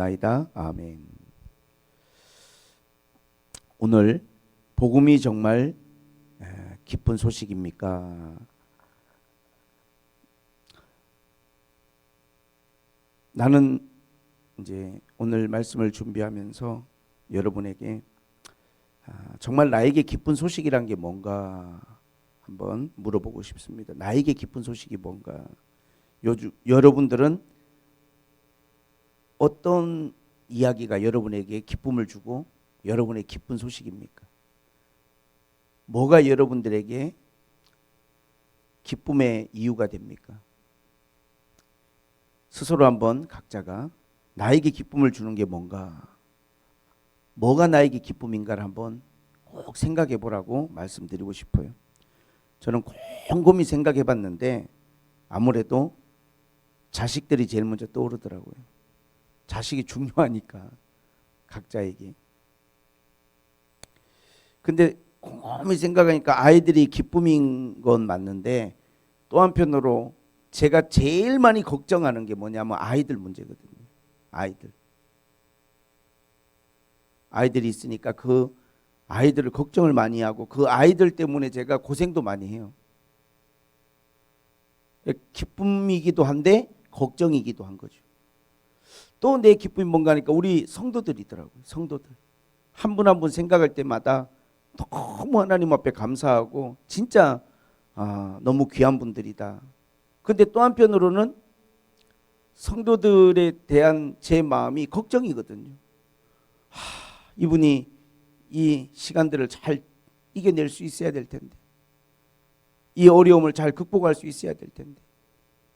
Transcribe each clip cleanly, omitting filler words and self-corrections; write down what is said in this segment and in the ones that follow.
나이다. 아멘. 오늘 복음이 정말 기쁜 소식입니까? 나는 이제 오늘 말씀을 준비하면서 여러분에게 정말 나에게 기쁜 소식이란 게 뭔가 한번 물어보고 싶습니다. 나에게 기쁜 소식이 뭔가? 여러분들은 어떤 이야기가 여러분에게 기쁨을 주고 여러분의 기쁜 소식입니까? 뭐가 여러분들에게 기쁨의 이유가 됩니까? 스스로 한번 각자가 나에게 기쁨을 주는 게 뭔가, 뭐가 나에게 기쁨인가를 한번 꼭 생각해 보라고 말씀드리고 싶어요. 저는 곰곰이 생각해 봤는데 아무래도 자식들이 제일 먼저 떠오르더라고요. 자식이 중요하니까 각자에게. 근데 곰곰이 생각하니까 아이들이 기쁨인 건 맞는데 또 한편으로 제가 제일 많이 걱정하는 게 뭐냐면 아이들 문제거든요. 아이들이 있으니까 그 아이들을 걱정을 많이 하고 그 아이들 때문에 제가 고생도 많이 해요. 기쁨이기도 한데 걱정이기도 한 거죠. 또 내 기쁨이 뭔가 하니까 우리 성도들이더라고요. 성도들. 한 분 한 분 생각할 때마다 너무 하나님 앞에 감사하고 진짜 너무 귀한 분들이다. 근데 또 한편으로는 성도들에 대한 제 마음이 걱정이거든요. 이분이 이 시간들을 잘 이겨낼 수 있어야 될 텐데, 이 어려움을 잘 극복할 수 있어야 될 텐데,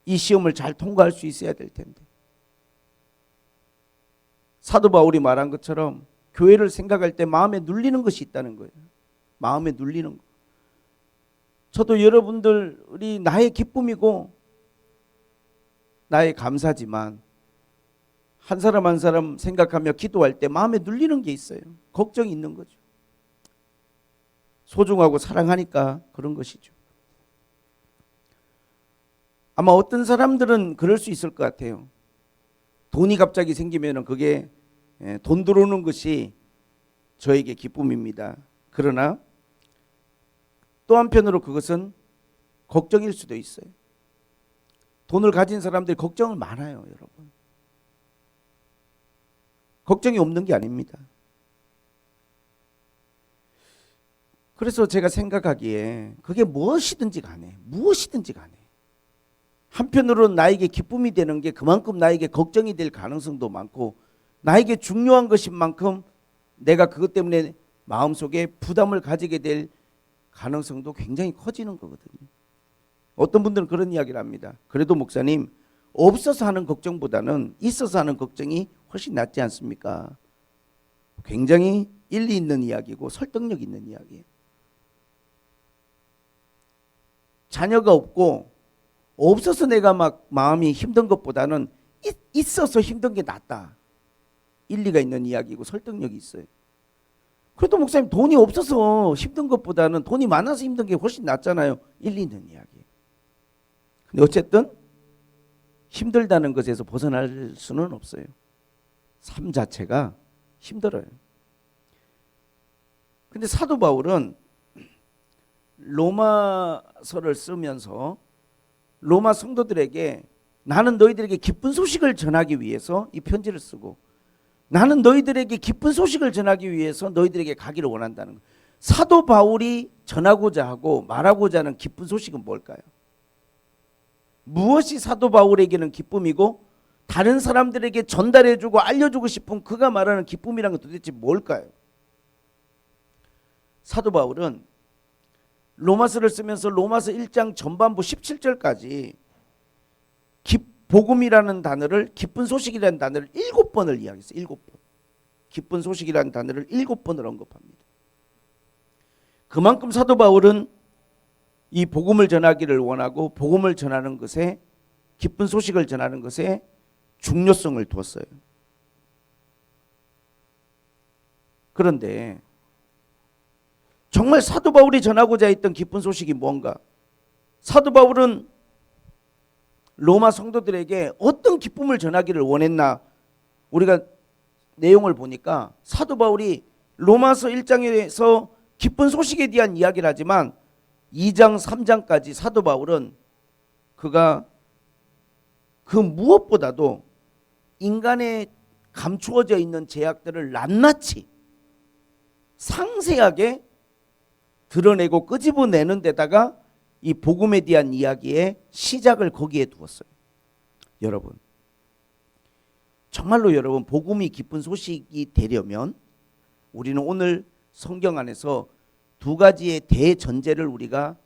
이 시험을 잘 통과할 수 있어야 될 텐데. 사도 바울이 말한 것처럼 교회를 생각할 때 마음에 눌리는 것이 있다는 거예요. 마음에 눌리는 거. 저도 여러분들이 나의 기쁨이고 나의 감사지만 한 사람 한 사람 생각하며 기도할 때 마음에 눌리는 게 있어요. 걱정이 있는 거죠. 소중하고 사랑하니까 그런 것이죠. 아마 어떤 사람들은 그럴 수 있을 것 같아요. 돈이 갑자기 생기면 그게 돈 들어오는 것이 저에게 기쁨입니다. 그러나 또 한편으로 그것은 걱정일 수도 있어요. 돈을 가진 사람들이 걱정을 많아요, 여러분. 걱정이 없는 게 아닙니다. 그래서 제가 생각하기에 그게 무엇이든지 간에 한편으로는 나에게 기쁨이 되는 게 그만큼 나에게 걱정이 될 가능성도 많고, 나에게 중요한 것인 만큼 내가 그것 때문에 마음속에 부담을 가지게 될 가능성도 굉장히 커지는 거거든요. 어떤 분들은 그런 이야기를 합니다. 그래도 목사님, 없어서 하는 걱정보다는 있어서 하는 걱정이 훨씬 낫지 않습니까? 굉장히 일리 있는 이야기고 설득력 있는 이야기예요. 자녀가 없고 없어서 내가 막 마음이 힘든 것보다는 있어서 힘든 게 낫다. 일리가 있는 이야기고 설득력이 있어요. 그래도 목사님, 돈이 없어서 힘든 것보다는 돈이 많아서 힘든 게 훨씬 낫잖아요. 일리 있는 이야기예요. 근데 어쨌든 힘들다는 것에서 벗어날 수는 없어요. 삶 자체가 힘들어요. 근데 사도 바울은 로마서를 쓰면서 로마 성도들에게 나는 너희들에게 기쁜 소식을 전하기 위해서 이 편지를 쓰고, 나는 너희들에게 기쁜 소식을 전하기 위해서 너희들에게 가기를 원한다는 거예요. 사도 바울이 전하고자 하고 말하고자 하는 기쁜 소식은 뭘까요? 무엇이 사도 바울에게는 기쁨이고 다른 사람들에게 전달해주고 알려주고 싶은 그가 말하는 기쁨이란 건 도대체 뭘까요? 사도 바울은 로마서를 쓰면서 로마서 1장 전반부 17절까지 복음이라는 단어를, 기쁜 소식이라는 단어를 7번을 이야기했어요. 7번. 기쁜 소식이라는 단어를 7번을 언급합니다. 그만큼 사도 바울은 이 복음을 전하기를 원하고 복음을 전하는 것에, 기쁜 소식을 전하는 것에 중요성을 뒀어요. 그런데 정말 사도 바울이 전하고자 했던 기쁜 소식이 뭔가? 사도 바울은 로마 성도들에게 어떤 기쁨을 전하기를 원했나 우리가 내용을 보니까 사도 바울이 로마서 1장에서 기쁜 소식에 대한 이야기를 하지만 2장 3장까지 사도 바울은 그가 그 무엇보다도 인간의 감추어져 있는 죄악들을 낱낱이 상세하게 드러내고 끄집어내는 데다가 이 복음에 대한 이야기의 시작을 거기에 두었어요. 여러분, 정말로 여러분 복음이 기쁜 소식이 되려면 우리는 오늘 성경 안에서 두 가지의 대전제를 우리가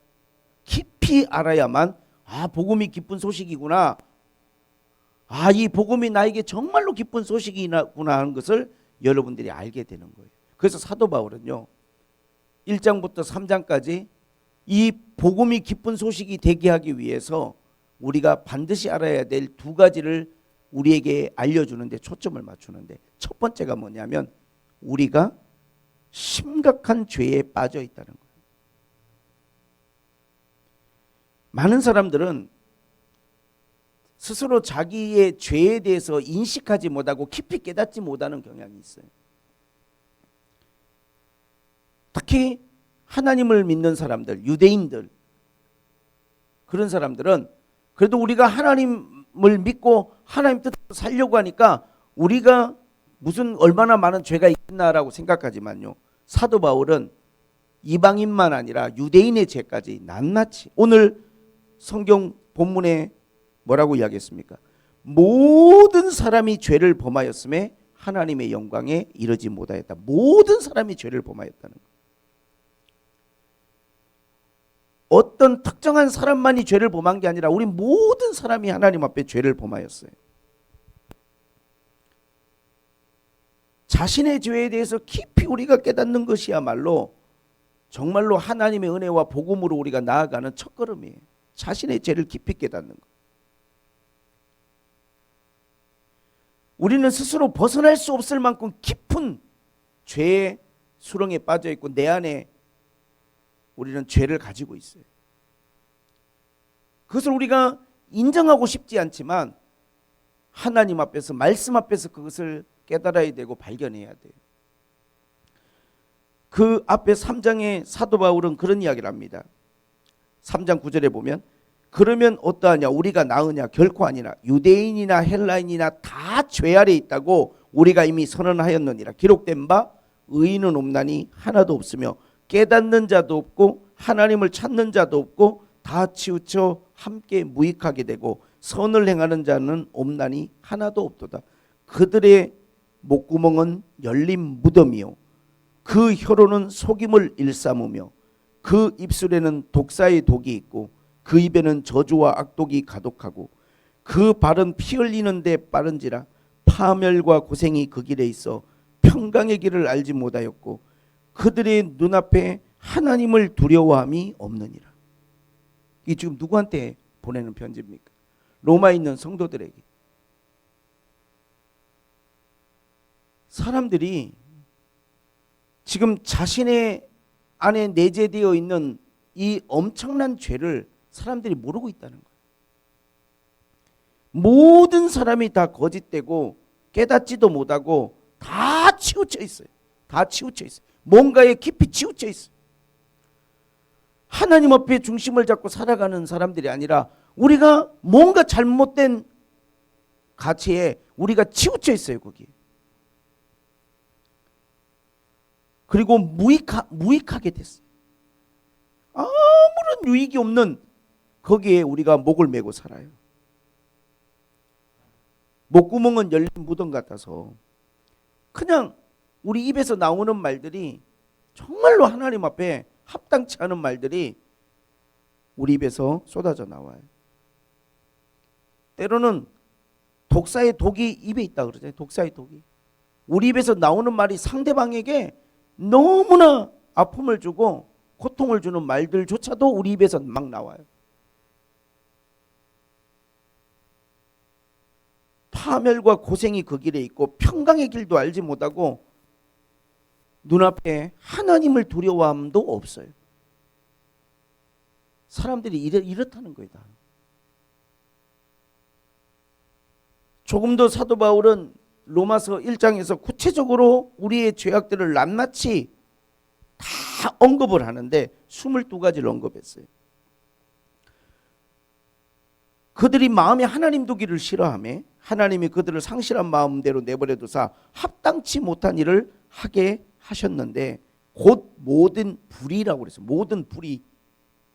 깊이 알아야만 복음이 기쁜 소식이구나, 이 복음이 나에게 정말로 기쁜 소식이구나 하는 것을 여러분들이 알게 되는 거예요. 그래서 사도 바울은요 1장부터 3장까지 이 복음이 기쁜 소식이 되게 하기 위해서 우리가 반드시 알아야 될 두 가지를 우리에게 알려주는데 초점을 맞추는데, 첫 번째가 뭐냐면 우리가 심각한 죄에 빠져 있다는 거예요. 많은 사람들은 스스로 자기의 죄에 대해서 인식하지 못하고 깊이 깨닫지 못하는 경향이 있어요. 특히 하나님을 믿는 사람들, 유대인들, 그런 사람들은 그래도 우리가 하나님을 믿고 하나님 뜻대로 살려고 하니까 우리가 무슨 얼마나 많은 죄가 있나라고 생각하지만요, 사도 바울은 이방인만 아니라 유대인의 죄까지 낱낱이, 오늘 성경 본문에 뭐라고 이야기했습니까? 모든 사람이 죄를 범하였음에 하나님의 영광에 이르지 못하였다. 모든 사람이 죄를 범하였다는 거예요. 어떤 특정한 사람만이 죄를 범한 게 아니라 우리 모든 사람이 하나님 앞에 죄를 범하였어요. 자신의 죄에 대해서 깊이 우리가 깨닫는 것이야말로 정말로 하나님의 은혜와 복음으로 우리가 나아가는 첫걸음이에요. 자신의 죄를 깊이 깨닫는 것. 우리는 스스로 벗어날 수 없을 만큼 깊은 죄의 수렁에 빠져 있고 내 안에 우리는 죄를 가지고 있어요. 그것을 우리가 인정하고 싶지 않지만 하나님 앞에서, 말씀 앞에서 그것을 깨달아야 되고 발견해야 돼요. 그 앞에 3장에 사도 바울은 그런 이야기를 합니다. 3장 9절에 보면 그러면 어떠하냐, 우리가 나으냐, 결코 아니라 유대인이나 헬라인이나 다 죄 아래 있다고 우리가 이미 선언하였느니라. 기록된 바 의인은 없나니 하나도 없으며 깨닫는 자도 없고 하나님을 찾는 자도 없고 다 치우쳐 함께 무익하게 되고 선을 행하는 자는 없나니 하나도 없도다. 그들의 목구멍은 열린 무덤이요 그 혀로는 속임을 일삼으며 그 입술에는 독사의 독이 있고 그 입에는 저주와 악독이 가득하고 그 발은 피 흘리는 데 빠른지라 파멸과 고생이 그 길에 있어 평강의 길을 알지 못하였고 그들의 눈앞에 하나님을 두려워함이 없느니라. 이게 지금 누구한테 보내는 편지입니까? 로마에 있는 성도들에게. 사람들이 지금 자신의 안에 내재되어 있는 이 엄청난 죄를 사람들이 모르고 있다는 거예요. 모든 사람이 다 거짓되고 깨닫지도 못하고 다 치우쳐 있어요. 다 치우쳐 있어요. 뭔가에 깊이 치우쳐 있어요. 하나님 앞에 중심을 잡고 살아가는 사람들이 아니라 우리가 뭔가 잘못된 가치에 우리가 치우쳐 있어요. 거기. 그리고 무익하게 됐어요. 아무런 유익이 없는 거기에 우리가 목을 메고 살아요. 목구멍은 열린 무덤 같아서 그냥 우리 입에서 나오는 말들이 정말로 하나님 앞에 합당치 않은 말들이 우리 입에서 쏟아져 나와요. 때로는 독사의 독이 입에 있다 그러잖아요. 독사의 독이. 우리 입에서 나오는 말이 상대방에게 너무나 아픔을 주고 고통을 주는 말들조차도 우리 입에서 막 나와요. 파멸과 고생이 그 길에 있고 평강의 길도 알지 못하고 눈앞에 하나님을 두려워함도 없어요. 사람들이 이렇다는 거예요. 조금 더 사도 바울은 로마서 1장에서 구체적으로 우리의 죄악들을 낱낱이 다 언급을 하는데 22가지를 언급했어요. 그들이 마음에 하나님 두기를 싫어하며 하나님이 그들을 상실한 마음대로 내버려 두사 합당치 못한 일을 하게 하셨는데 곧 모든 불의라고 그랬어요. 모든 불의.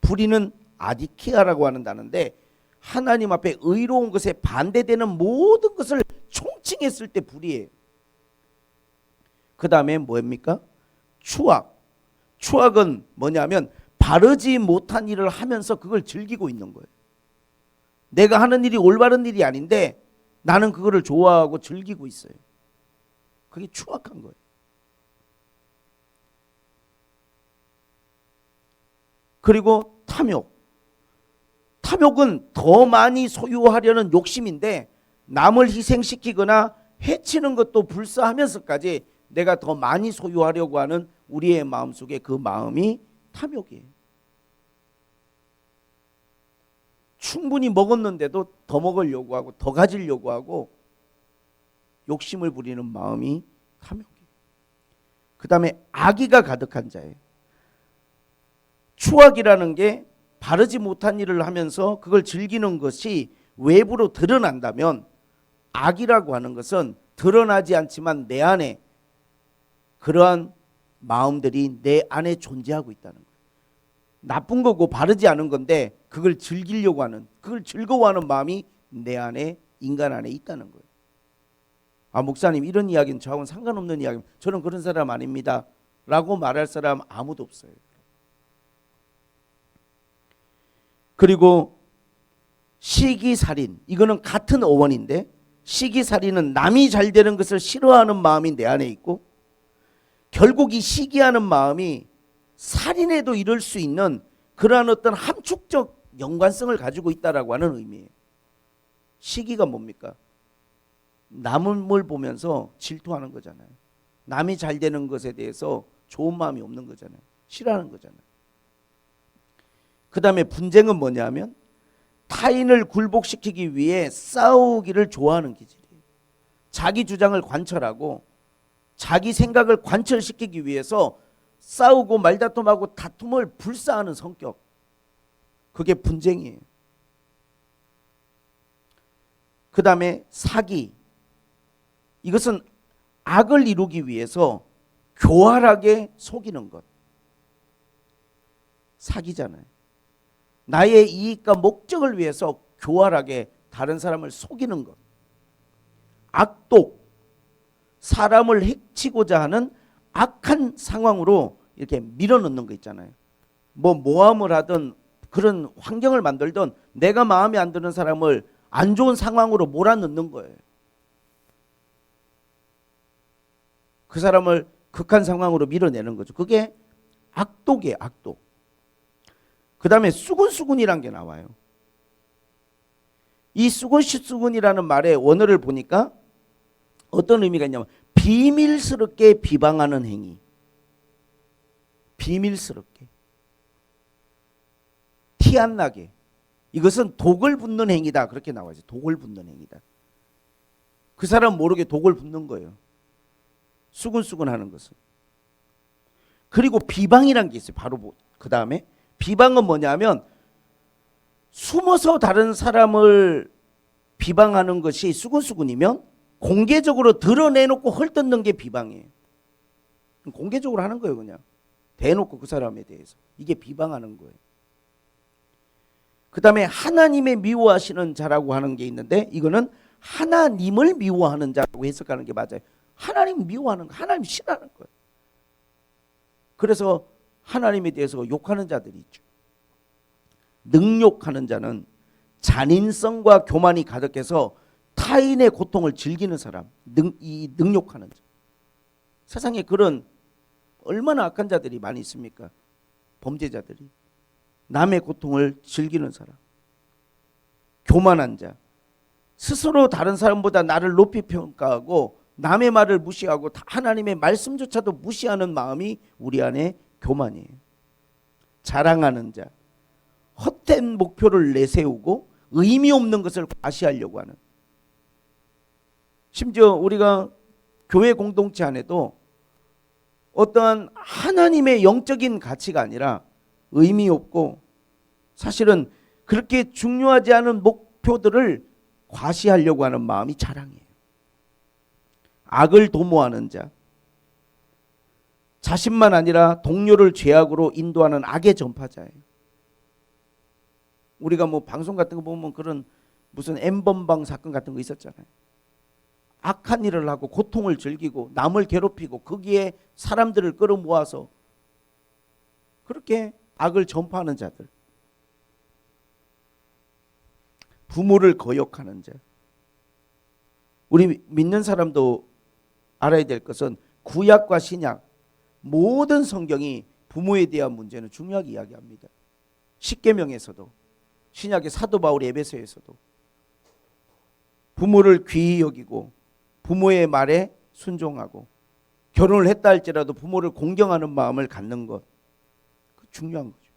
불의는 아디키아라고 하는 단어인데 하나님 앞에 의로운 것에 반대되는 모든 것을 총칭했을 때 불의예요. 그 다음에 뭡니까? 추악. 추악은 뭐냐면 바르지 못한 일을 하면서 그걸 즐기고 있는 거예요. 내가 하는 일이 올바른 일이 아닌데 나는 그거를 좋아하고 즐기고 있어요. 그게 추악한 거예요. 그리고 탐욕. 탐욕은 더 많이 소유하려는 욕심인데 남을 희생시키거나 해치는 것도 불사하면서까지 내가 더 많이 소유하려고 하는 우리의 마음속에 그 마음이 탐욕이에요. 충분히 먹었는데도 더 먹으려고 하고 더 가지려고 하고 욕심을 부리는 마음이 탐욕이에요. 그 다음에 악의가 가득한 자예요. 추악이라는 게 바르지 못한 일을 하면서 그걸 즐기는 것이 외부로 드러난다면 악이라고 하는 것은 드러나지 않지만 내 안에 그러한 마음들이 내 안에 존재하고 있다는 거예요. 나쁜 거고 바르지 않은 건데 그걸 즐기려고 하는, 그걸 즐거워하는 마음이 내 안에, 인간 안에 있다는 거예요. 아, 목사님 이런 이야기는 저하고는 상관없는 이야기입니다. 저는 그런 사람 아닙니다 라고 말할 사람 아무도 없어요. 그리고 시기살인, 이거는 같은 어원인데 시기살인은 남이 잘 되는 것을 싫어하는 마음이 내 안에 있고 결국 이 시기하는 마음이 살인에도 이를 수 있는 그러한 어떤 함축적 연관성을 가지고 있다라고 하는 의미예요. 시기가 뭡니까? 남을 보면서 질투하는 거잖아요. 남이 잘 되는 것에 대해서 좋은 마음이 없는 거잖아요. 싫어하는 거잖아요. 그 다음에 분쟁은 뭐냐면 타인을 굴복시키기 위해 싸우기를 좋아하는 기질이에요. 자기 주장을 관철하고 자기 생각을 관철시키기 위해서 싸우고 말다툼하고 다툼을 불사하는 성격. 그게 분쟁이에요. 그 다음에 사기. 이것은 악을 이루기 위해서 교활하게 속이는 것. 사기잖아요. 나의 이익과 목적을 위해서 교활하게 다른 사람을 속이는 것. 악독. 사람을 해치고자 하는 악한 상황으로 이렇게 밀어넣는 거 있잖아요. 모함을 하든 그런 환경을 만들든 내가 마음에 안 드는 사람을 안 좋은 상황으로 몰아넣는 거예요. 그 사람을 극한 상황으로 밀어내는 거죠. 그게 악독이에요. 악독. 그 다음에 수군수군이란 게 나와요. 이 수군수군이라는 말의 원어를 보니까 어떤 의미가 있냐면 비밀스럽게 비방하는 행위. 비밀스럽게. 티 안 나게. 이것은 독을 붓는 행위다. 그렇게 나와요. 독을 붓는 행위다. 그 사람 모르게 독을 붓는 거예요. 수군수군 하는 것은. 그리고 비방이란 게 있어요. 바로 그 다음에 비방은 뭐냐면 숨어서 다른 사람을 비방하는 것이 수군수군이면 공개적으로 드러내놓고 헐뜯는 게 비방이에요. 공개적으로 하는 거예요. 그냥 대놓고 그 사람에 대해서. 이게 비방하는 거예요. 그 다음에 하나님의 미워하시는 자라고 하는 게 있는데 이거는 하나님을 미워하는 자라고 해석하는 게 맞아요. 하나님 미워하는 거, 하나님 싫어하는 거예요. 그래서 하나님에 대해서 욕하는 자들이 있죠. 능욕하는 자는 잔인성과 교만이 가득해서 타인의 고통을 즐기는 사람, 이 능욕하는 자. 세상에 그런 얼마나 악한 자들이 많이 있습니까? 범죄자들이. 남의 고통을 즐기는 사람. 교만한 자. 스스로 다른 사람보다 나를 높이 평가하고 남의 말을 무시하고 하나님의 말씀조차도 무시하는 마음이 우리 안에 교만이에요. 자랑하는 자. 헛된 목표를 내세우고 의미 없는 것을 과시하려고 하는. 심지어 우리가 교회 공동체 안에도 어떠한 하나님의 영적인 가치가 아니라 의미 없고 사실은 그렇게 중요하지 않은 목표들을 과시하려고 하는 마음이 자랑이에요. 악을 도모하는 자, 자신만 아니라 동료를 죄악으로 인도하는 악의 전파자예요. 우리가 뭐 방송 같은 거 보면 그런 무슨 N번방 사건 같은 거 있었잖아요. 악한 일을 하고 고통을 즐기고 남을 괴롭히고 거기에 사람들을 끌어모아서 그렇게 악을 전파하는 자들, 부모를 거역하는 자. 우리 믿는 사람도 알아야 될 것은 구약과 신약 모든 성경이 부모에 대한 문제는 중요하게 이야기합니다. 십계명에서도 신약의 사도 바울의 에베소에서도 부모를 귀히 여기고 부모의 말에 순종하고 결혼을 했다 할지라도 부모를 공경하는 마음을 갖는 것, 중요한 거죠.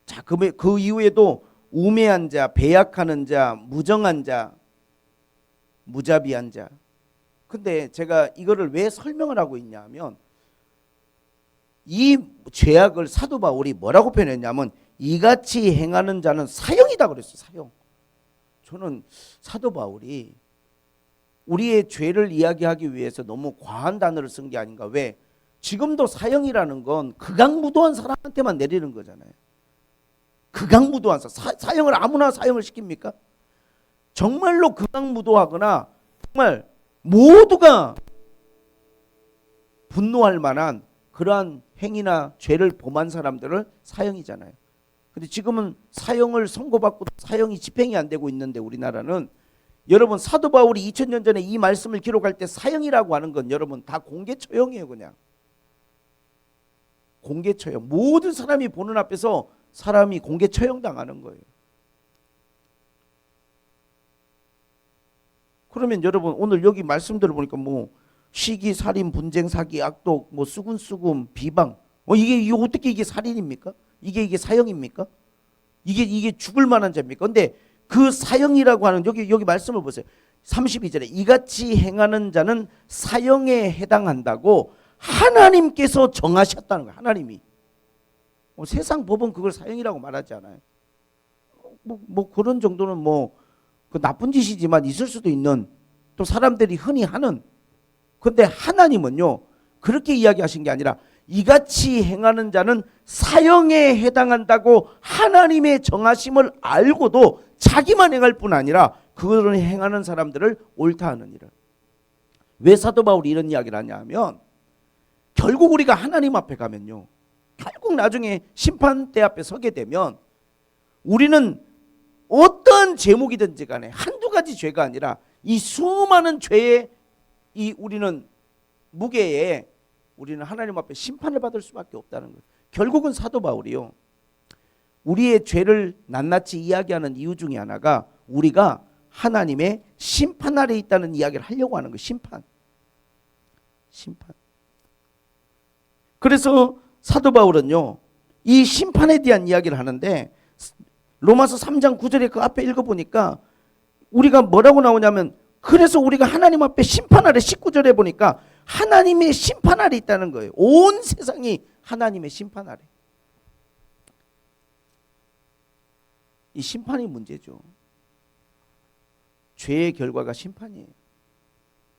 자, 그 이후에도 우매한 자, 배약하는 자, 무정한 자, 무자비한 자. 근데 제가 이거를 왜 설명을 하고 있냐 하면 이 죄악을 사도 바울이 뭐라고 표현했냐면 이같이 행하는 자는 사형이다 그랬어요. 사형. 저는 사도 바울이 우리의 죄를 이야기하기 위해서 너무 과한 단어를 쓴 게 아닌가. 왜? 지금도 사형이라는 건 극악무도한 사람한테만 내리는 거잖아요. 극악무도한 사형을 아무나 사형을 시킵니까? 정말로 극악무도하거나 정말 모두가 분노할 만한 그러한 행위나 죄를 범한 사람들을 사형이잖아요. 근데 지금은 사형을 선고받고 사형이 집행이 안 되고 있는데 우리나라는 여러분 사도 바울이 2000년 전에 이 말씀을 기록할 때 사형이라고 하는 건 여러분 다 공개 처형이에요. 그냥 공개 처형. 모든 사람이 보는 앞에서 사람이 공개 처형당하는 거예요. 그러면 여러분 오늘 여기 말씀 들어보니까 뭐 시기, 살인, 분쟁, 사기, 악독, 뭐 수군, 비방, 이게 어떻게 이게 살인입니까? 이게 사형입니까? 이게 죽을 만한 죄입니까? 근데 그 사형이라고 하는 여기 말씀을 보세요. 32절에 이같이 행하는 자는 사형에 해당한다고 하나님께서 정하셨다는 거예요. 하나님이. 세상 법은 그걸 사형이라고 말하지 않아요. 뭐 그런 정도는 뭐 그 나쁜 짓이지만 있을 수도 있는 또 사람들이 흔히 하는. 근데 하나님은요 그렇게 이야기하신 게 아니라 이같이 행하는 자는 사형에 해당한다고 하나님의 정하심을 알고도 자기만 행할 뿐 아니라 그거를 행하는 사람들을 옳다 하느니라. 왜 사도 바울이 이런 이야기를 하냐 하면 결국 우리가 하나님 앞에 가면요 결국 나중에 심판대 앞에 서게 되면 우리는 어떤 제목이든지 간에 한두 가지 죄가 아니라 이 수많은 죄의 이 우리는 무게에 우리는 하나님 앞에 심판을 받을 수밖에 없다는 거예요. 결국은 사도 바울이요 우리의 죄를 낱낱이 이야기하는 이유 중에 하나가 우리가 하나님의 심판 아래 있다는 이야기를 하려고 하는 거예요. 심판. 그래서 사도 바울은요 이 심판에 대한 이야기를 하는데 로마서 3장 9절에 그 앞에 읽어보니까 우리가 뭐라고 나오냐면 그래서 우리가 하나님 앞에 심판 아래 19절에 보니까 하나님의 심판 아래 있다는 거예요. 온 세상이 하나님의 심판 아래. 이 심판이 문제죠. 죄의 결과가 심판이에요.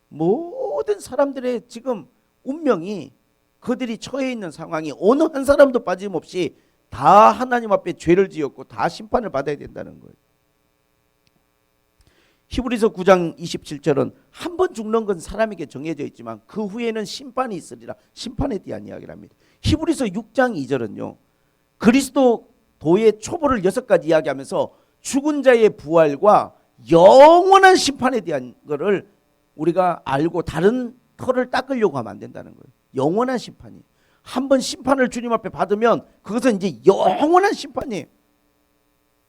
모든 사람들의 지금 운명이 그들이 처해 있는 상황이 어느 한 사람도 빠짐없이 다 하나님 앞에 죄를 지었고 다 심판을 받아야 된다는 거예요. 히브리서 9장 27절은 한 번 죽는 건 사람에게 정해져 있지만 그 후에는 심판이 있으리라. 심판에 대한 이야기를 합니다. 히브리서 6장 2절은요. 그리스도의 초보를 6가지 이야기하면서 죽은 자의 부활과 영원한 심판에 대한 거를 우리가 알고 다른 털을 닦으려고 하면 안 된다는 거예요. 영원한 심판이. 한 번 심판을 주님 앞에 받으면 그것은 이제 영원한 심판이에요.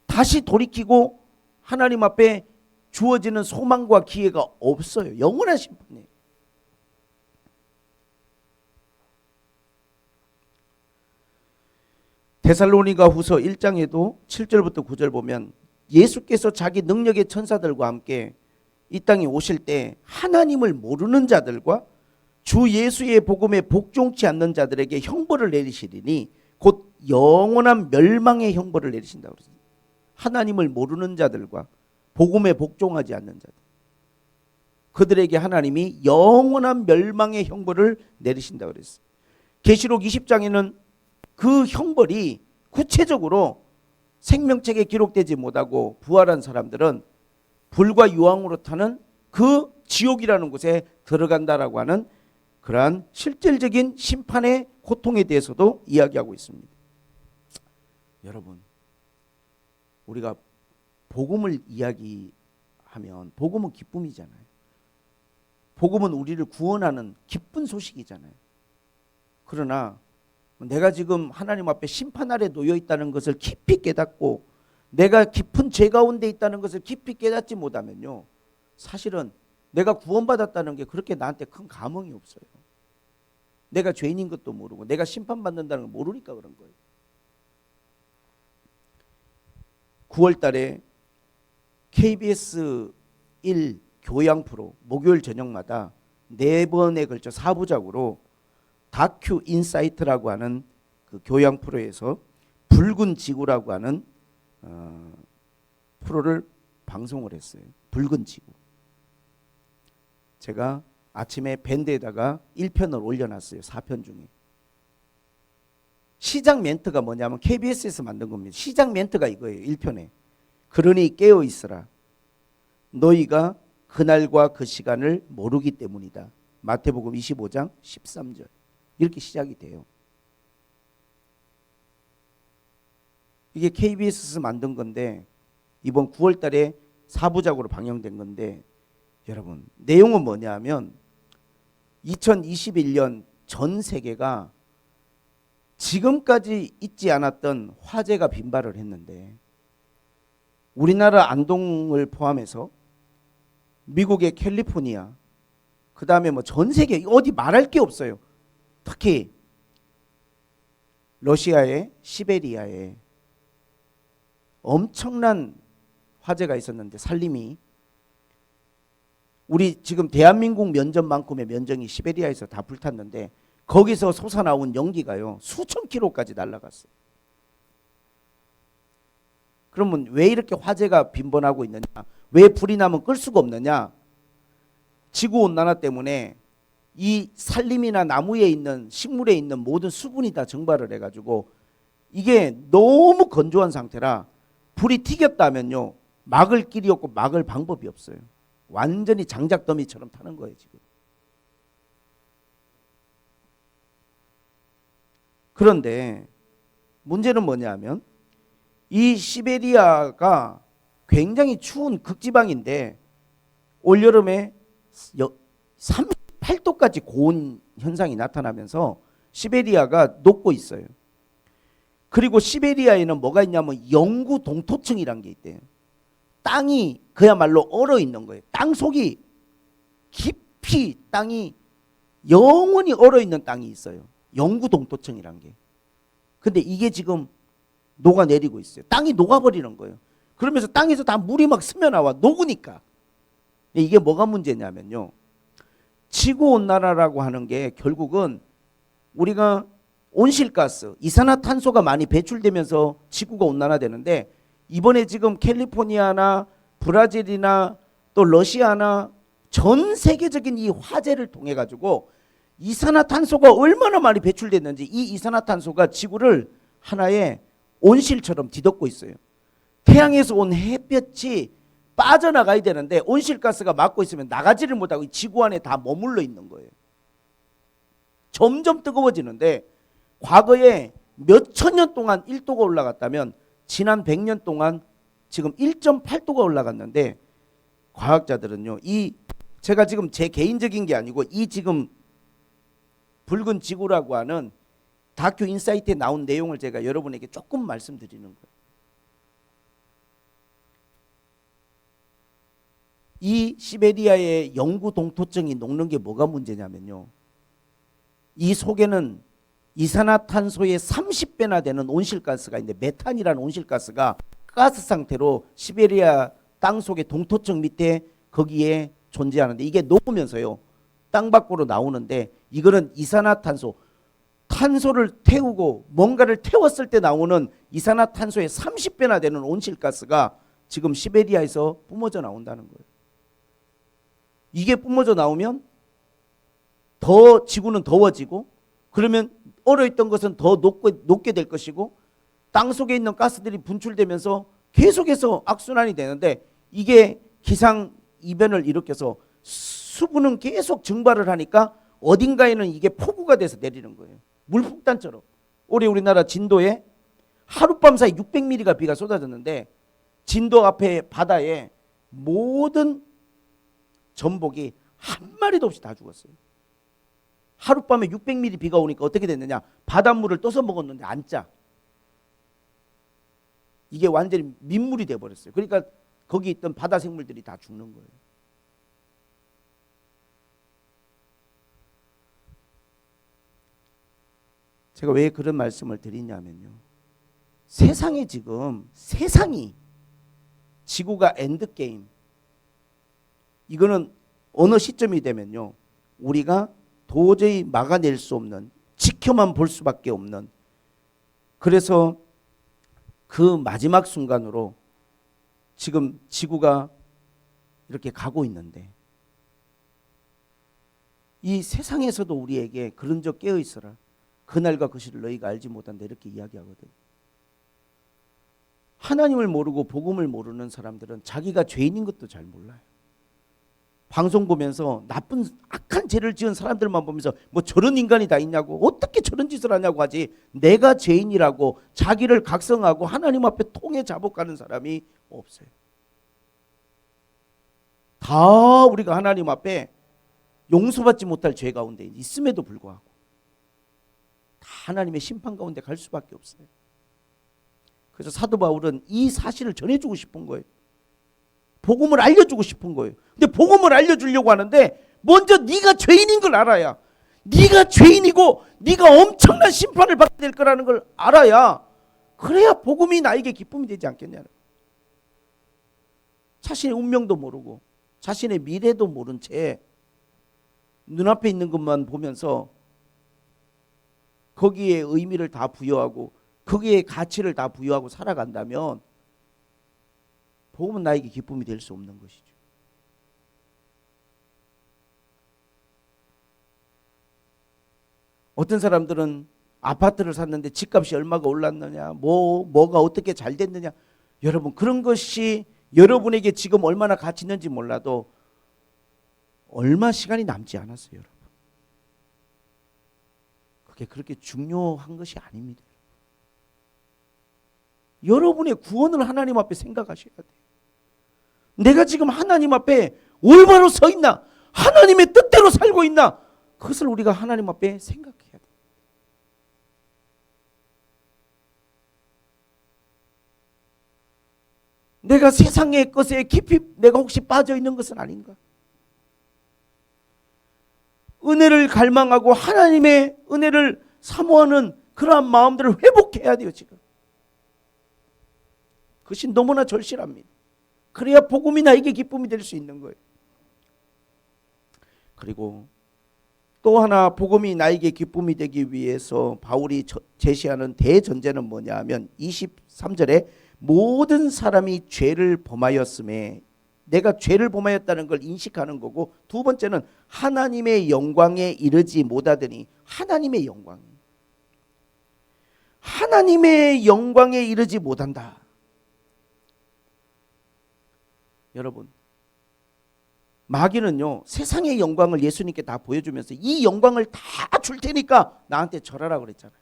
다시 돌이키고 하나님 앞에 주어지는 소망과 기회가 없어요. 영원한 심판이에요. 데살로니가 후서 1장에도 7절부터 9절 보면 예수께서 자기 능력의 천사들과 함께 이 땅에 오실 때 하나님을 모르는 자들과 주 예수의 복음에 복종치 않는 자들에게 형벌을 내리시리니 곧 영원한 멸망의 형벌을 내리신다고 그랬습니다. 하나님을 모르는 자들과 복음에 복종하지 않는 자들, 그들에게 하나님이 영원한 멸망의 형벌을 내리신다고 그랬어요. 계시록 20장에는 그 형벌이 구체적으로 생명책에 기록되지 못하고 부활한 사람들은 불과 유황으로 타는 그 지옥이라는 곳에 들어간다라고 하는 그러한 실질적인 심판의 고통에 대해서도 이야기하고 있습니다. 여러분, 우리가 복음을 이야기하면 복음은 기쁨이잖아요. 복음은 우리를 구원하는 기쁜 소식이잖아요. 그러나 내가 지금 하나님 앞에 심판 아래 놓여 있다는 것을 깊이 깨닫고 내가 깊은 죄 가운데 있다는 것을 깊이 깨닫지 못하면요, 사실은 내가 구원받았다는 게 그렇게 나한테 큰 감흥이 없어요. 내가 죄인인 것도 모르고 내가 심판받는다는 걸 모르니까 그런 거예요. 9월 달에 KBS 1 교양 프로 목요일 저녁마다 4번에 걸쳐 4부작으로 다큐 인사이트라고 하는 그 교양 프로에서 붉은 지구라고 하는 프로를 방송을 했어요. 붉은 지구. 제가 아침에 밴드에다가 1편을 올려놨어요. 4편 중에. 시작 멘트가 뭐냐면 KBS에서 만든 겁니다. 시작 멘트가 이거예요. 1편에. 그러니 깨어있으라. 너희가 그날과 그 시간을 모르기 때문이다. 마태복음 25장 13절. 이렇게 시작이 돼요. 이게 KBS에서 만든 건데 이번 9월 달에 4부작으로 방영된 건데, 여러분, 내용은 뭐냐 하면 2021년 전 세계가 지금까지 있지 않았던 화재가 빈발을 했는데, 우리나라 안동을 포함해서 미국의 캘리포니아, 그 다음에 뭐 전 세계 어디 말할 게 없어요. 특히 러시아의 시베리아에 엄청난 화재가 있었는데, 산림이 우리 지금 대한민국 면적만큼의 면적이 시베리아에서 다 불탔는데 거기서 솟아나온 연기가요 수천 킬로까지 날아갔어요. 그러면 왜 이렇게 화재가 빈번하고 있느냐, 왜 불이 나면 끌 수가 없느냐? 지구온난화 때문에 이 산림이나 나무에 있는 식물에 있는 모든 수분이 다 증발을 해가지고 이게 너무 건조한 상태라 불이 튀겼다면요 막을 길이 없고 막을 방법이 없어요. 완전히 장작더미처럼 타는 거예요 지금. 그런데 문제는 뭐냐 하면 이 시베리아가 굉장히 추운 극지방인데 올여름에 38도까지 고온 현상이 나타나면서 시베리아가 녹고 있어요. 그리고 시베리아에는 뭐가 있냐면 영구 동토층이란 게 있대요. 땅이 그야말로 얼어 있는 거예요. 땅 속이 깊이 땅이 영원히 얼어 있는 땅이 있어요. 영구 동토층이란 게. 근데 이게 지금 녹아내리고 있어요. 땅이 녹아버리는 거예요. 그러면서 땅에서 다 물이 막 스며나와 녹으니까. 이게 뭐가 문제냐면요, 지구온난화라고 하는 게 결국은 우리가 온실가스, 이산화탄소가 많이 배출되면서 지구가 온난화되는데, 이번에 지금 캘리포니아나 브라질이나 또 러시아나 전 세계적인 이 화재를 통해 가지고 이산화탄소가 얼마나 많이 배출됐는지, 이 이산화탄소가 지구를 하나의 온실처럼 뒤덮고 있어요. 태양에서 온 햇볕이 빠져나가야 되는데 온실가스가 막고 있으면 나가지를 못하고 지구 안에 다 머물러 있는 거예요. 점점 뜨거워지는데 과거에 몇 천 년 동안 1도가 올라갔다면 지난 100년 동안 지금 1.8도가 올라갔는데, 과학자들은요, 이 제가 지금 제 개인적인 게 아니고 이 지금 붉은 지구라고 하는 다큐 인사이트에 나온 내용을 제가 여러분에게 조금 말씀드리는 거예요. 이 시베리아의 영구 동토층이 녹는 게 뭐가 문제냐면요, 이 속에는 이산화탄소의 30배나 되는 온실가스가 있는데, 메탄이라는 온실가스가 가스 상태로 시베리아 땅 속의 동토층 밑에 거기에 존재하는데 이게 녹으면서요 땅 밖으로 나오는데 이거는 이산화탄소, 탄소를 태우고 뭔가를 태웠을 때 나오는 이산화탄소의 30배나 되는 온실가스가 지금 시베리아에서 뿜어져 나온다는 거예요. 이게 뿜어져 나오면 더 지구는 더워지고 그러면 얼어있던 것은 더 녹게 될 것이고 땅 속에 있는 가스들이 분출되면서 계속해서 악순환이 되는데 이게 기상이변을 일으켜서 수분은 계속 증발을 하니까 어딘가에는 이게 폭우가 돼서 내리는 거예요. 물폭탄처럼. 올해 우리나라 진도에 하룻밤 사이 600mm가 비가 쏟아졌는데 진도 앞에 바다에 모든 전복이 한 마리도 없이 다 죽었어요. 하룻밤에 600mm 비가 오니까 어떻게 됐느냐. 바닷물을 떠서 먹었는데 안 짜. 이게 완전히 민물이 돼버렸어요. 그러니까 거기 있던 바다 생물들이 다 죽는 거예요. 제가 왜 그런 말씀을 드리냐면요. 세상이 지구가 엔드게임. 이거는 어느 시점이 되면요. 우리가 도저히 막아낼 수 없는, 지켜만 볼 수밖에 없는, 그래서 그 마지막 순간으로 지금 지구가 이렇게 가고 있는데 이 세상에서도 우리에게 그런 적 깨어 있어라. 그날과 그 시를 너희가 알지 못한다 이렇게 이야기하거든. 하나님을 모르고 복음을 모르는 사람들은 자기가 죄인인 것도 잘 몰라요. 방송 보면서 나쁜 악한 죄를 지은 사람들만 보면서 뭐 저런 인간이 다 있냐고 어떻게 저런 짓을 하냐고 하지 내가 죄인이라고 자기를 각성하고 하나님 앞에 통해 자복하는 사람이 없어요. 다 우리가 하나님 앞에 용서받지 못할 죄 가운데 있음에도 불구하고 다 하나님의 심판 가운데 갈 수밖에 없어요. 그래서 사도 바울은 이 사실을 전해주고 싶은 거예요. 복음을 알려주고 싶은 거예요. 근데 복음을 알려주려고 하는데 먼저 네가 죄인인 걸 알아야, 네가 죄인이고 네가 엄청난 심판을 받게 될 거라는 걸 알아야, 그래야 복음이 나에게 기쁨이 되지 않겠냐는. 자신의 운명도 모르고 자신의 미래도 모른 채 눈앞에 있는 것만 보면서 거기에 의미를 다 부여하고 거기에 가치를 다 부여하고 살아간다면 복음은 나에게 기쁨이 될 수 없는 것이죠. 어떤 사람들은 아파트를 샀는데 집값이 얼마가 올랐느냐, 뭐가 어떻게 잘 됐느냐. 여러분, 그런 것이 여러분에게 지금 얼마나 가치 있는지 몰라도 얼마 시간이 남지 않았어요, 여러분. 그게 그렇게 중요한 것이 아닙니다. 여러분의 구원을 하나님 앞에 생각하셔야 돼요. 내가 지금 하나님 앞에 올바로 서 있나? 하나님의 뜻대로 살고 있나? 그것을 우리가 하나님 앞에 생각해야 돼요. 내가 세상의 것에 깊이 내가 혹시 빠져 있는 것은 아닌가? 은혜를 갈망하고 하나님의 은혜를 사모하는 그러한 마음들을 회복해야 돼요, 지금. 그것이 너무나 절실합니다. 그래야 복음이 나에게 기쁨이 될 수 있는 거예요. 그리고 또 하나 복음이 나에게 기쁨이 되기 위해서 바울이 제시하는 대전제는 뭐냐 하면 23절에 모든 사람이 죄를 범하였음에, 내가 죄를 범하였다는 걸 인식하는 거고, 두 번째는 하나님의 영광에 이르지 못하더니, 하나님의 영광에 이르지 못한다. 여러분, 마귀는요 세상의 영광을 예수님께 다 보여주면서 이 영광을 다 줄 테니까 나한테 절하라 그랬잖아요.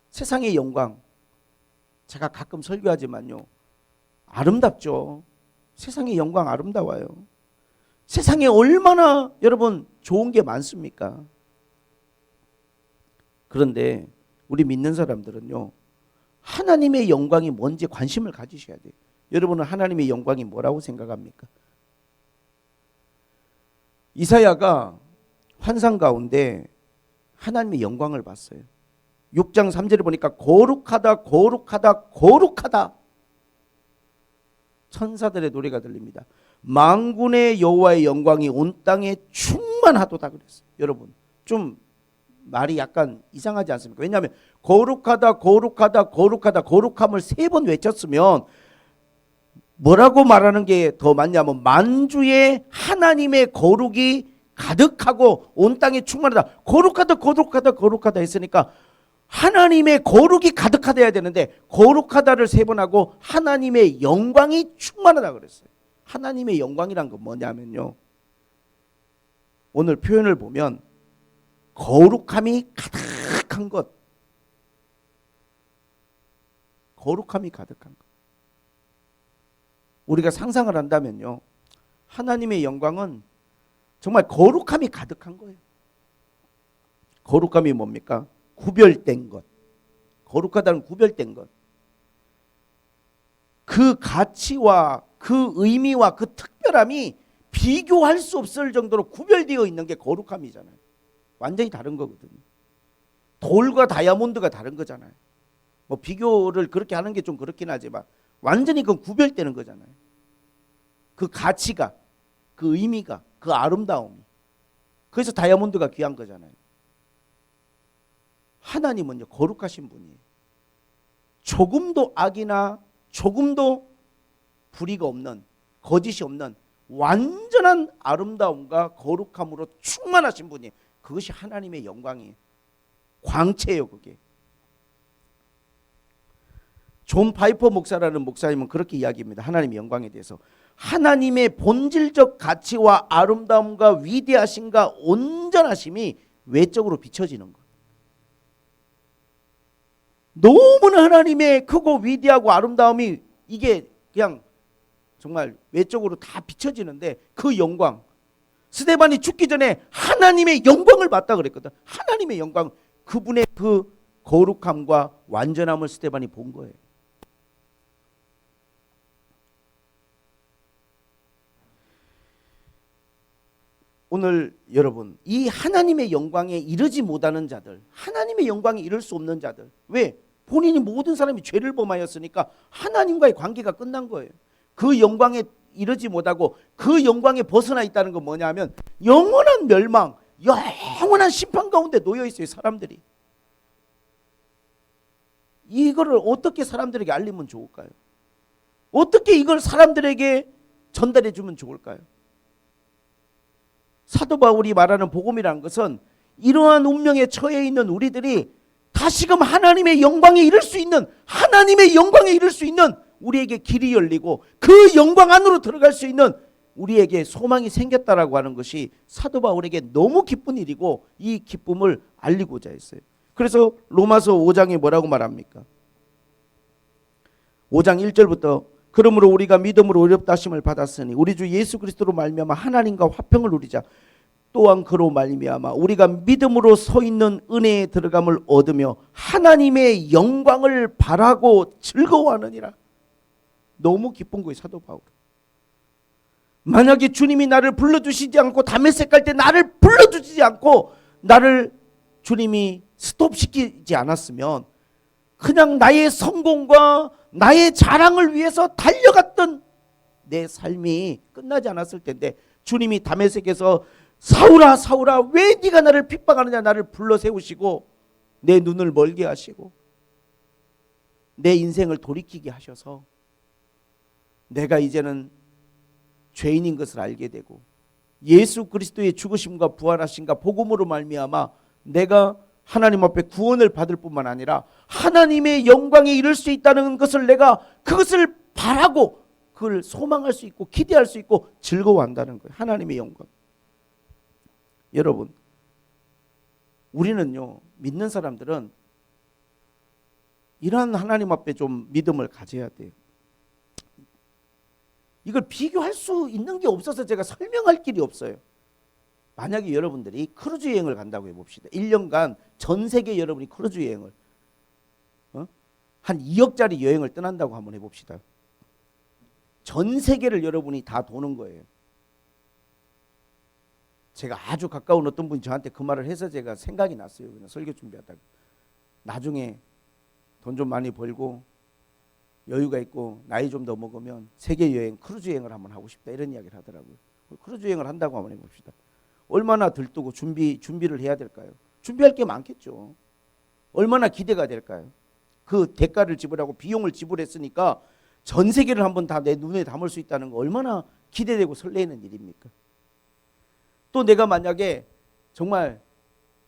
세상의 영광, 제가 가끔 설교하지만요 아름답죠. 세상의 영광 아름다워요. 세상에 얼마나 여러분 좋은 게 많습니까? 그런데 우리 믿는 사람들은요 하나님의 영광이 뭔지 관심을 가지셔야 돼요. 여러분은 하나님의 영광이 뭐라고 생각합니까? 이사야가 환상 가운데 하나님의 영광을 봤어요. 6장 3절에 보니까 거룩하다 거룩하다 거룩하다 천사들의 노래가 들립니다. 만군의 여호와의 영광이 온 땅에 충만하도다 그랬어요. 여러분 좀 말이 약간 이상하지 않습니까? 왜냐하면 거룩하다 거룩하다 거룩하다 거룩함을 3번 외쳤으면 뭐라고 말하는 게 더 맞냐면 만주의 하나님의 거룩이 가득하고 온 땅에 충만하다. 거룩하다 거룩하다 거룩하다 했으니까 하나님의 거룩이 가득하다 해야 되는데 거룩하다를 3번 하고 하나님의 영광이 충만하다 그랬어요. 하나님의 영광이란 건 뭐냐면요, 오늘 표현을 보면 거룩함이 가득한 것, 거룩함이 가득한 것. 우리가 상상을 한다면요, 하나님의 영광은 정말 거룩함이 가득한 거예요. 거룩함이 뭡니까? 구별된 것. 거룩하다는 구별된 것. 그 가치와 그 의미와 그 특별함이 비교할 수 없을 정도로 구별되어 있는 게 거룩함이잖아요. 완전히 다른 거거든요. 돌과 다이아몬드가 다른 거잖아요. 뭐 비교를 그렇게 하는 게 좀 그렇긴 하지만 완전히 그건 구별되는 거잖아요. 그 가치가, 그 의미가, 그 아름다움이. 그래서 다이아몬드가 귀한 거잖아요. 하나님은요, 거룩하신 분이에요. 조금도 악이나 조금도 불의가 없는, 거짓이 없는 완전한 아름다움과 거룩함으로 충만하신 분이에요. 그것이 하나님의 영광이에요. 광채예요, 그게. 존 파이퍼 목사라는 목사님은 그렇게 이야기합니다. 하나님의 영광에 대해서. 하나님의 본질적 가치와 아름다움과 위대하심과 온전하심이 외적으로 비춰지는 것. 너무나 하나님의 크고 위대하고 아름다움이 이게 그냥 정말 외적으로 다 비춰지는데 그 영광, 스데반이 죽기 전에 하나님의 영광을 봤다 그랬거든. 하나님의 영광, 그분의 그 거룩함과 완전함을 스데반이 본 거예요. 오늘 여러분, 이 하나님의 영광에 이르지 못하는 자들, 하나님의 영광에 이를 수 없는 자들, 왜? 본인이 모든 사람이 죄를 범하였으니까 하나님과의 관계가 끝난 거예요. 그 영광에 이르지 못하고 그 영광에 벗어나 있다는 건 뭐냐면 영원한 멸망, 영원한 심판 가운데 놓여 있어요, 사람들이. 이거를 어떻게 사람들에게 알리면 좋을까요? 어떻게 이걸 사람들에게 전달해 주면 좋을까요? 사도 바울이 말하는 복음이라는 것은 이러한 운명에 처해 있는 우리들이 다시금 하나님의 영광에 이를 수 있는, 하나님의 영광에 이를 수 있는 우리에게 길이 열리고 그 영광 안으로 들어갈 수 있는 우리에게 소망이 생겼다라고 하는 것이 사도 바울에게 너무 기쁜 일이고 이 기쁨을 알리고자 했어요. 그래서 로마서 5장에 뭐라고 말합니까? 5장 1절부터 그러므로 우리가 믿음으로 의롭다 하심을 받았으니 우리 주 예수 그리스도로 말미암아 하나님과 화평을 누리자. 또한 그로 말미암아 우리가 믿음으로 서 있는 은혜에 들어감을 얻으며 하나님의 영광을 바라고 즐거워하느니라. 너무 기쁜 거예요, 사도 바울. 만약에 주님이 나를 불러주시지 않고 다메섹 갈 때 나를 불러주시지 않고 나를 주님이 스톱시키지 않았으면 그냥 나의 성공과 나의 자랑을 위해서 달려갔던 내 삶이 끝나지 않았을 텐데 주님이 다메섹에서 사울아 사울아 왜 네가 나를 핍박하느냐, 나를 불러 세우시고 내 눈을 멀게 하시고 내 인생을 돌이키게 하셔서 내가 이제는 죄인인 것을 알게 되고 예수 그리스도의 죽으심과 부활하심과 복음으로 말미암아 내가 하나님 앞에 구원을 받을 뿐만 아니라 하나님의 영광에 이를 수 있다는 것을 내가 그것을 바라고 그걸 소망할 수 있고 기대할 수 있고 즐거워한다는 거예요. 하나님의 영광. 여러분, 우리는요, 믿는 사람들은 이러한 하나님 앞에 좀 믿음을 가져야 돼요. 이걸 비교할 수 있는 게 없어서 제가 설명할 길이 없어요. 만약에 여러분들이 크루즈 여행을 간다고 해봅시다. 1년간 전 세계 여러분이 크루즈 여행을 한 2억짜리 여행을 떠난다고 한번 해봅시다. 전 세계를 여러분이 다 도는 거예요. 제가 아주 가까운 어떤 분이 저한테 그 말을 해서 제가 생각이 났어요. 그냥 설교 준비하다가. 나중에 돈 좀 많이 벌고 여유가 있고 나이 좀 더 먹으면 세계 여행, 크루즈 여행을 한번 하고 싶다 이런 이야기를 하더라고요. 크루즈 여행을 한다고 한번 해봅시다. 얼마나 들뜨고 준비를 해야 될까요? 준비할 게 많겠죠. 얼마나 기대가 될까요? 그 대가를 지불하고 비용을 지불했으니까 전 세계를 한번 다 내 눈에 담을 수 있다는 거 얼마나 기대되고 설레는 일입니까? 또 내가 만약에 정말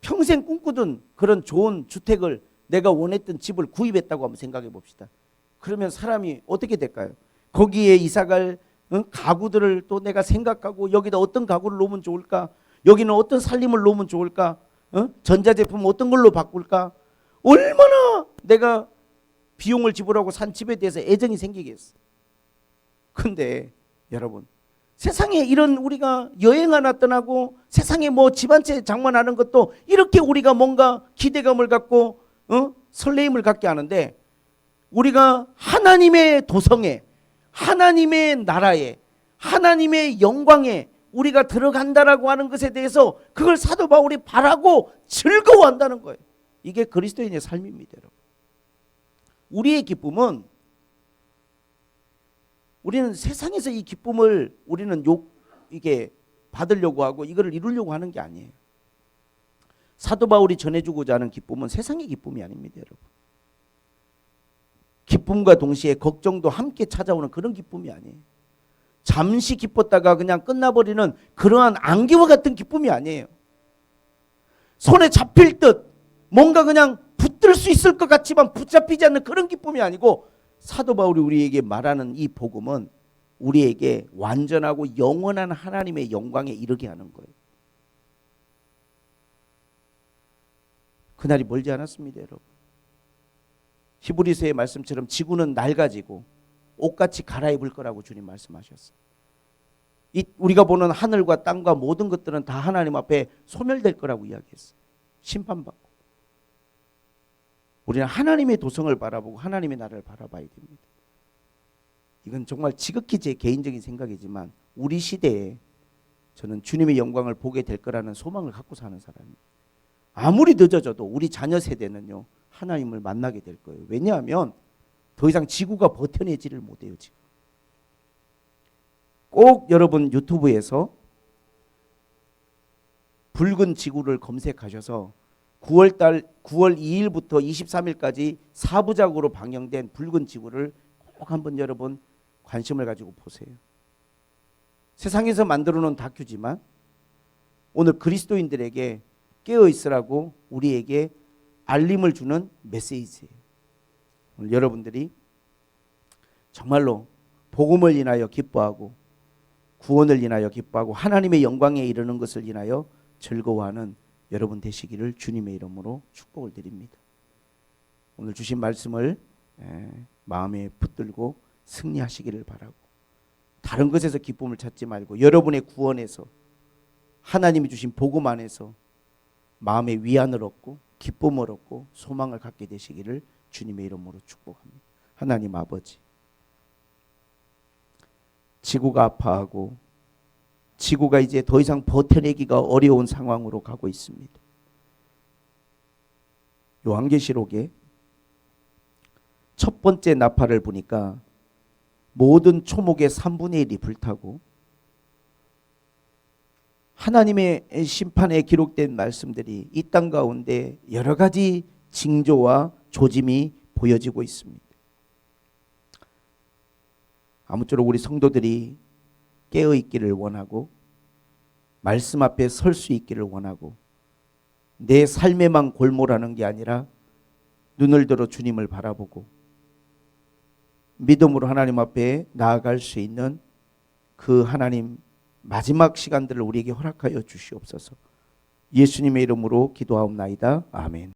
평생 꿈꾸던 그런 좋은 주택을 내가 원했던 집을 구입했다고 한번 생각해 봅시다. 그러면 사람이 어떻게 될까요? 거기에 이사갈 가구들을 또 내가 생각하고 여기다 어떤 가구를 놓으면 좋을까? 여기는 어떤 살림을 놓으면 좋을까? 전자제품 어떤 걸로 바꿀까? 얼마나 내가 비용을 지불하고 산 집에 대해서 애정이 생기겠어. 근데 여러분, 세상에 이런 우리가 여행 하나 떠나고 세상에 뭐 집 한 채 장만하는 것도 이렇게 우리가 뭔가 기대감을 갖고 설레임을 갖게 하는데, 우리가 하나님의 도성에, 하나님의 나라에, 하나님의 영광에 우리가 들어간다라고 하는 것에 대해서 그걸 사도 바울이 바라고 즐거워한다는 거예요. 이게 그리스도인의 삶입니다, 여러분. 우리의 기쁨은, 우리는 세상에서 이 기쁨을 우리는 이게 받으려고 하고 이거를 이루려고 하는 게 아니에요. 사도 바울이 전해주고자 하는 기쁨은 세상의 기쁨이 아닙니다, 여러분. 기쁨과 동시에 걱정도 함께 찾아오는 그런 기쁨이 아니에요. 잠시 기뻤다가 그냥 끝나버리는 그러한 안개와 같은 기쁨이 아니에요. 손에 잡힐 듯 뭔가 그냥 붙들 수 있을 것 같지만 붙잡히지 않는 그런 기쁨이 아니고, 사도 바울이 우리에게 말하는 이 복음은 우리에게 완전하고 영원한 하나님의 영광에 이르게 하는 거예요. 그날이 멀지 않았습니다, 여러분. 히브리서의 말씀처럼 지구는 낡아지고 옷같이 갈아입을 거라고 주님 말씀하셨어요. 우리가 보는 하늘과 땅과 모든 것들은 다 하나님 앞에 소멸될 거라고 이야기했어요. 심판받고. 우리는 하나님의 도성을 바라보고 하나님의 나라를 바라봐야 됩니다. 이건 정말 지극히 제 개인적인 생각이지만 우리 시대에 저는 주님의 영광을 보게 될 거라는 소망을 갖고 사는 사람이에요. 아무리 늦어져도 우리 자녀 세대는요, 하나님을 만나게 될 거예요. 왜냐하면 더 이상 지구가 버텨내지를 못해요, 지금. 꼭 여러분 유튜브에서 붉은 지구를 검색하셔서 9월 2일부터 23일까지 4부작으로 방영된 붉은 지구를 꼭 한번 여러분 관심을 가지고 보세요. 세상에서 만들어 놓은 다큐지만 오늘 그리스도인들에게 깨어 있으라고 우리에게 알림을 주는 메시지예요. 오늘 여러분들이 정말로 복음을 인하여 기뻐하고 구원을 인하여 기뻐하고 하나님의 영광에 이르는 것을 인하여 즐거워하는 여러분 되시기를 주님의 이름으로 축복을 드립니다. 오늘 주신 말씀을 마음에 붙들고 승리하시기를 바라고, 다른 것에서 기쁨을 찾지 말고 여러분의 구원에서, 하나님이 주신 복음 안에서 마음의 위안을 얻고 기쁨을 얻고 소망을 갖게 되시기를 주님의 이름으로 축복합니다. 하나님 아버지, 지구가 아파하고 지구가 이제 더 이상 버텨내기가 어려운 상황으로 가고 있습니다. 요한계시록에 첫 번째 나팔을 보니까 모든 초목의 3분의 1이 불타고 하나님의 심판에 기록된 말씀들이 이 땅 가운데 여러 가지 징조와 조짐이 보여지고 있습니다. 아무쪼록 우리 성도들이 깨어 있기를 원하고 말씀 앞에 설 수 있기를 원하고, 내 삶에만 골몰하는 게 아니라 눈을 들어 주님을 바라보고 믿음으로 하나님 앞에 나아갈 수 있는 그 하나님 마지막 시간들을 우리에게 허락하여 주시옵소서. 예수님의 이름으로 기도하옵나이다. 아멘.